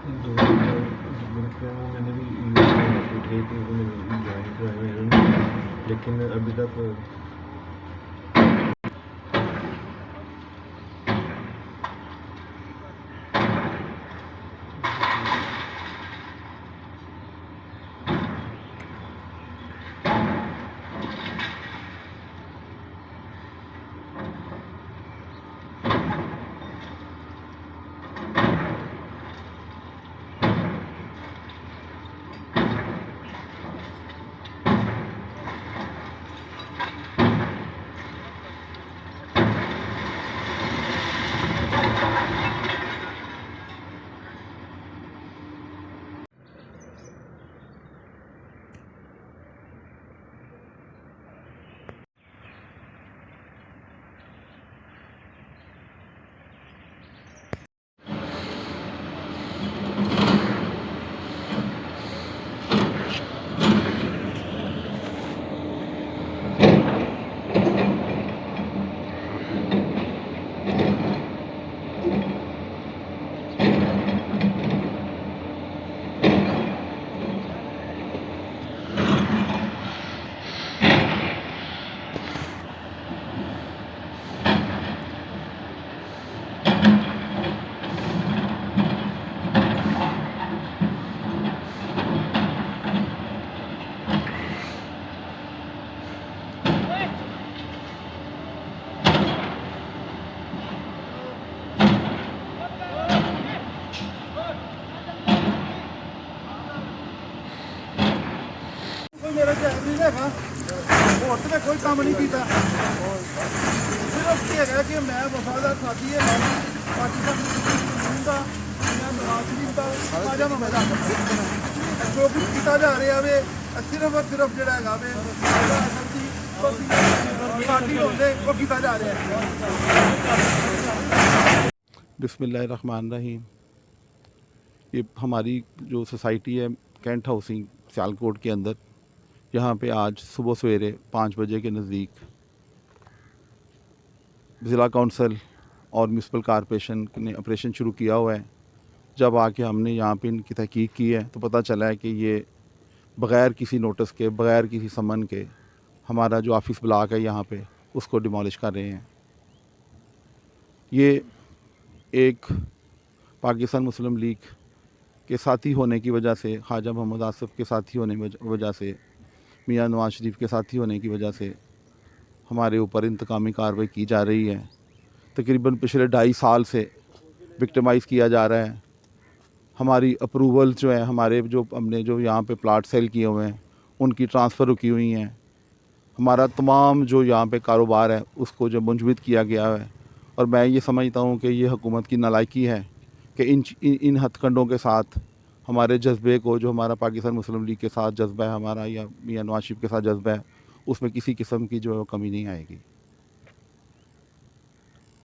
2 मेरे ख्याल में मैंने भी यूथ थे कि उन्हें जॉइन कराए हुए हैं उन्होंने, लेकिन अभी तक मेरा नहीं हैगा होर तो मैं कोई काम नहीं किया, सिर्फ ये है कि मैं वफादार साथी है पाकिस्तान का, मैं नवाज शरीफ का खाजा महमूद आजम जो कुछ किया जा रहा है सिर्फ और सिर्फ जोड़ा है पार्टी होंगे वो किया जा रहा है। बिस्मिल्लाहिर्रहमानिर्रहीम। ये हमारी जो सोसाइटी है कैंट हाउसिंग सियालकोट के अंदर, यहाँ पे आज सुबह सवेरे 5 बजे के नज़दीक ज़िला काउंसिल और म्यूनसिपल कॉरपोरेशन ने ऑपरेशन शुरू किया हुआ है। जब आके हमने यहाँ पे इनकी तहकीक की है तो पता चला है कि ये बग़ैर किसी नोटिस के, बग़ैर किसी समन के हमारा जो ऑफिस ब्लॉक है यहाँ पे उसको डिमोलिश कर रहे हैं। ये एक पाकिस्तान मुस्लिम लीग के साथी होने की वजह से, ख्वाजा मोहम्मद आसिफ के साथी होने की वजह से, मियां नवाज शरीफ के साथी होने की वजह से हमारे ऊपर इंतकामी कार्रवाई की जा रही है। तकरीबन पिछले 2.5 साल से विक्टिमाइज़ किया जा रहा है। हमारी अप्रूवल जो है, हमारे जो हमने जो यहाँ पे प्लाट सेल किए हुए हैं उनकी ट्रांसफ़र रुकी हुई हैं। हमारा तमाम जो यहाँ पे कारोबार है उसको जो मुंजमद किया गया है। और मैं ये समझता हूँ कि ये हुकूमत की नालायकी है कि इन हथकंडों के साथ हमारे जज्बे को, जो हमारा पाकिस्तान मुस्लिम लीग के साथ जज्बा है हमारा, या मियां नवाज शरीफ के साथ जज्बा है, उसमें किसी किस्म की जो है कमी नहीं आएगी।